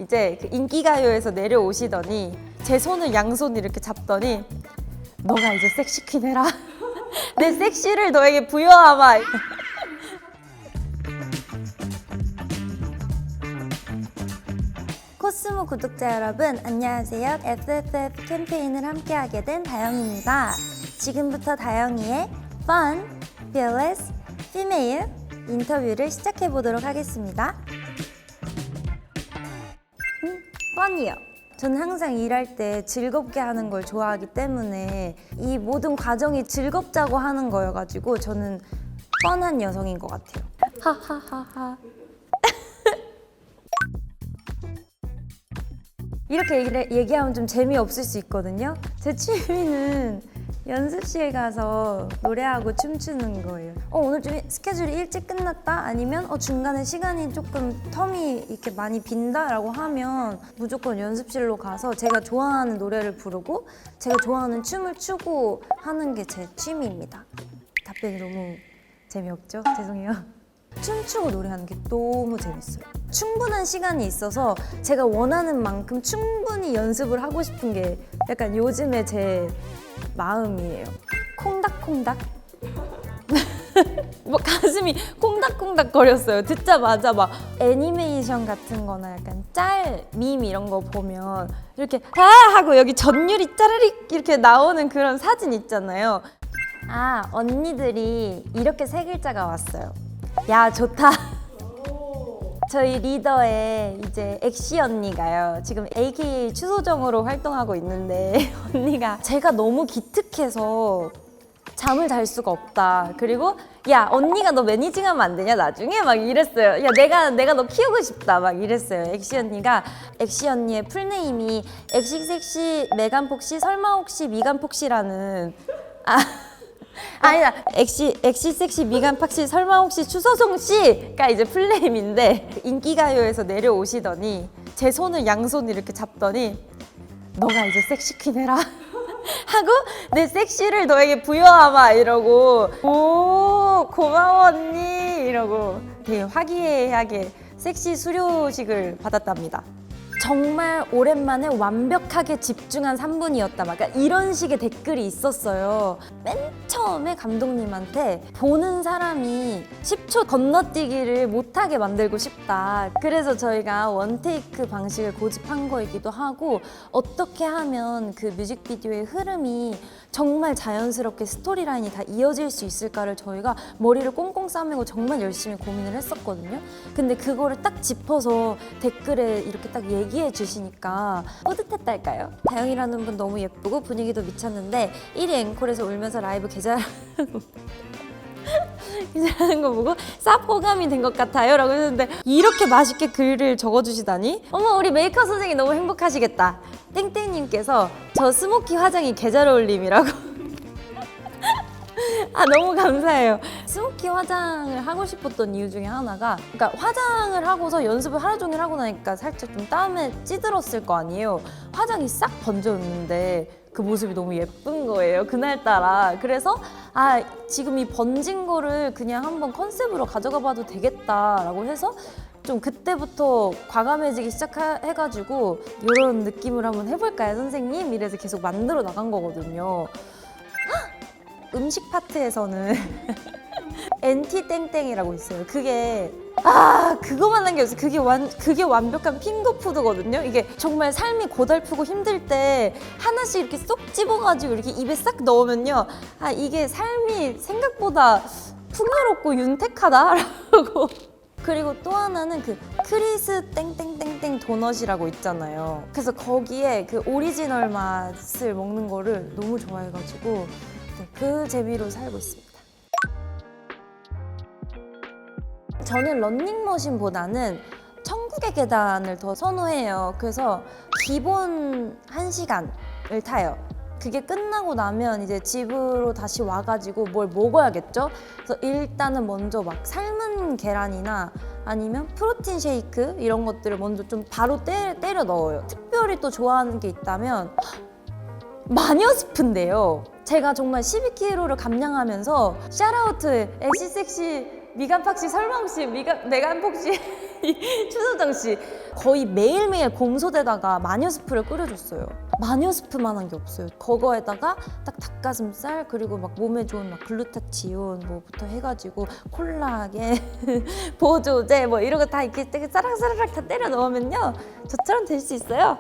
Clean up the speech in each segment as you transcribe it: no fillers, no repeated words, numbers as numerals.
이제 그 인기가요에서 내려오시더니 제 손을 양손 이렇게 잡더니 너가 이제 섹시퀸 해라. 내 섹시를 너에게 부여하마. 코스모 구독자 여러분, 안녕하세요. FFF 캠페인을 함께하게 된 다영입니다. 지금부터 다영이의 Fun, Fearless, Female 인터뷰를 시작해보도록 하겠습니다. Fun이요. 저는 항상 일할 때 즐겁게 하는 걸 좋아하기 때문에 이 모든 과정이 즐겁자고 하는 거여가지고 저는 뻔한 여성인 것 같아요. 하하하하. 이렇게 얘기하면 좀 재미없을 수 있거든요. 제 취미는 연습실 가서 노래하고 춤추는 거예요. 오늘 좀 스케줄이 일찍 끝났다? 아니면 중간에 시간이 조금 텀이 이렇게 많이 빈다라고 하면 무조건 연습실로 가서 제가 좋아하는 노래를 부르고 제가 좋아하는 춤을 추고 하는 게 제 취미입니다. 답변이 너무 재미없죠? 죄송해요. 춤추고 노래하는 게 너무 재밌어요. 충분한 시간이 있어서 제가 원하는 만큼 충분히 연습을 하고 싶은 게 약간 요즘의 제 마음이에요. 콩닥콩닥. 뭐 가슴이 콩닥콩닥 거렸어요. 듣자마자 막 애니메이션 같은 거나 약간 짤, 밈 이런 거 보면 이렇게 아! 하고 여기 전율이 짜르릭 이렇게 나오는 그런 사진 있잖아요. 언니들이 이렇게 세 글자가 왔어요. 야, 좋다. 저희 리더의 이제 엑시 언니가요. 지금 AKA 추소정으로 활동하고 있는데 언니가 제가 너무 기특해서 잠을 잘 수가 없다. 그리고 야, 언니가 너 매니징하면 안 되냐 나중에? 막 이랬어요. 야, 내가 너 키우고 싶다. 막 이랬어요. 엑시 언니가. 엑시 언니의 풀네임이 엑시섹시 메간폭시 설마 혹시 미간폭시라는 아니다. 엑시섹시 미간팍시 설마 혹시 추서송 씨가 이제 풀네임인데 인기가요에서 내려오시더니 제 손을 양손 이렇게 잡더니 너가 이제 섹시퀸 해라. 하고 내 섹시를 너에게 부여하마 이러고 오 고마워 언니 이러고 되게 화기애애하게 섹시 수료식을 받았답니다. 정말 오랜만에 완벽하게 집중한 3분이었다. 막 이런 식의 댓글이 있었어요. 맨 처음에 감독님한테 보는 사람이 10초 건너뛰기를 못하게 만들고 싶다. 그래서 저희가 원테이크 방식을 고집한 거이기도 하고 어떻게 하면 그 뮤직비디오의 흐름이 정말 자연스럽게 스토리라인이 다 이어질 수 있을까를 저희가 머리를 꽁꽁 싸매고 정말 열심히 고민을 했었거든요. 근데 그거를 딱 짚어서 댓글에 이렇게 딱 얘기해 주시니까 뿌듯했달까요? 다영이라는 분 너무 예쁘고 분위기도 미쳤는데 1위 앵콜에서 울면서 라이브 계좌라는 거 보고 쌉 호감이 된 것 같아요 라고 했는데 이렇게 맛있게 글을 적어주시다니 어머 우리 메이크업 선생님이 너무 행복하시겠다. 땡땡님께서 저 스모키 화장이 개 잘 어울림이라고. 너무 감사해요. 스모키 화장을 하고 싶었던 이유 중에 하나가 그러니까 화장을 하고서 연습을 하루 종일 하고 나니까 살짝 좀 땀에 찌들었을 거 아니에요. 화장이 싹 번졌는데 그 모습이 너무 예쁜 거예요. 그날따라. 그래서 지금 이 번진 거를 그냥 한번 컨셉으로 가져가 봐도 되겠다라고 해서 좀 그때부터 과감해지기 시작해가지고 이런 느낌을 한번 해볼까요 선생님? 이래서 계속 만들어 나간 거거든요. 음식 파트에서는 엔티 땡땡이라고 있어요. 그게 그거만 남겨있어요. 그게 완벽한 핑거푸드거든요. 이게 정말 삶이 고달프고 힘들 때 하나씩 이렇게 쏙 집어가지고 이렇게 입에 싹 넣으면요. 이게 삶이 생각보다 풍요롭고 윤택하다라고. 그리고 또 하나는 그 크리스 땡땡땡땡 도넛이라고 있잖아요. 그래서 거기에 그 오리지널 맛을 먹는 거를 너무 좋아해가지고 그 재미로 살고 있습니다. 저는 런닝머신보다는 천국의 계단을 더 선호해요. 그래서 기본 1시간을 타요. 그게 끝나고 나면 이제 집으로 다시 와가지고 뭘 먹어야겠죠? 그래서 일단은 먼저 막 삶은 계란이나 아니면 프로틴 쉐이크 이런 것들을 먼저 좀 바로 때려 넣어요. 특별히 또 좋아하는 게 있다면 마녀 스프인데요. 제가 정말 12kg를 감량하면서 샤라우트 엑시섹시 미간팍시 설마 혹시 메간폭시 추소정 씨 거의 매일매일 곰소대다가 마녀 스프를 끓여줬어요. 마녀 스프만한 게 없어요. 그거에다가 딱 닭가슴살 그리고 막 몸에 좋은 막 글루타치온 뭐부터 해가지고 콜라겐 보조제 뭐 이런 거 다 이렇게 되게 사락사락 다 때려 넣으면요 저처럼 될 수 있어요.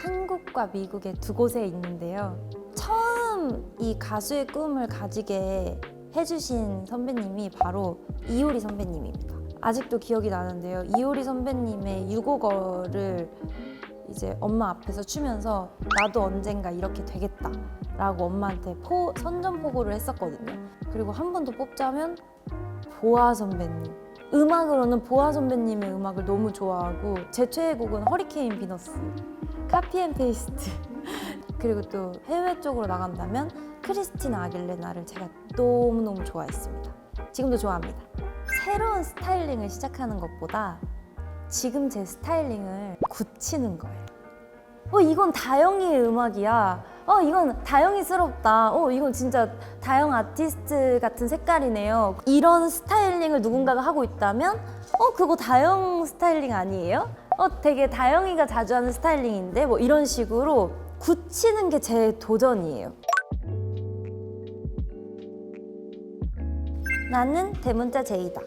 한국과 미국의 두 곳에 있는데요. 처음 이 가수의 꿈을 가지게 해주신 선배님이 바로 이효리 선배님입니다. 아직도 기억이 나는데요. 이효리 선배님의 유곡어를 이제 엄마 앞에서 추면서 나도 언젠가 이렇게 되겠다 라고 엄마한테 선전포고를 했었거든요. 그리고 한 번 더 뽑자면 보아 선배님. 음악으로는 보아 선배님의 음악을 너무 좋아하고 제 최애곡은 허리케인 비너스, 카피앤페이스트 그리고 또 해외 쪽으로 나간다면 크리스티나 아길레나를 제가 너무너무 좋아했습니다. 지금도 좋아합니다. 새로운 스타일링을 시작하는 것보다 지금 제 스타일링을 굳히는 거예요. 이건 다영이의 음악이야. 이건 다영이스럽다. 이건 진짜 다영 아티스트 같은 색깔이네요. 이런 스타일링을 누군가가 하고 있다면 그거 다영 스타일링 아니에요? 되게 다영이가 자주 하는 스타일링인데 뭐 이런 식으로 굳히는 게 제 도전이에요. 나는 대문자 제이다.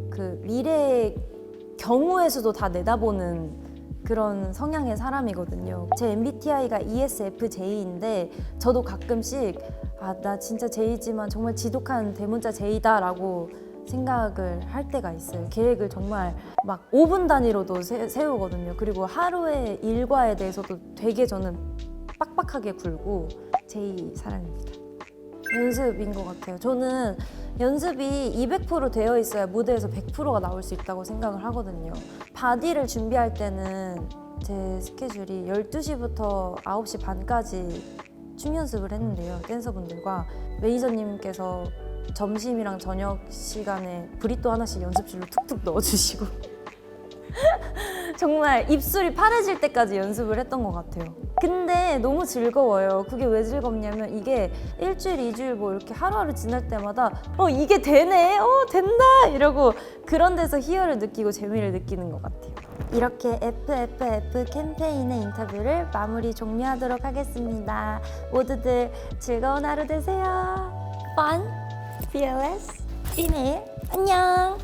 그 미래의 경우에서도 다 내다보는 그런 성향의 사람이거든요. 제 MBTI가 ESFJ인데 저도 가끔씩 나 진짜 J지만 정말 지독한 대문자 J다 라고 생각을 할 때가 있어요. 계획을 정말 막 5분 단위로도 세우거든요. 그리고 하루의 일과에 대해서도 되게 저는 빡빡하게 굴고 J 사람입니다. 연습인 것 같아요. 저는 연습이 200% 되어 있어야 무대에서 100%가 나올 수 있다고 생각을 하거든요. 바디를 준비할 때는 제 스케줄이 12시부터 9시 반까지 춤 연습을 했는데요. 댄서분들과 매니저님께서 점심이랑 저녁 시간에 브리또 하나씩 연습실로 툭툭 넣어주시고 정말 입술이 파래질 때까지 연습을 했던 것 같아요. 근데 너무 즐거워요. 그게 왜 즐겁냐면 이게 일주일, 2주일 뭐 이렇게 하루하루 지날 때마다 이게 되네? 된다! 이러고 그런 데서 희열을 느끼고 재미를 느끼는 것 같아요. 이렇게 FFF 캠페인의 인터뷰를 마무리 종료하도록 하겠습니다. 모두들 즐거운 하루 되세요. Fun, fearless, 찐해. 안녕!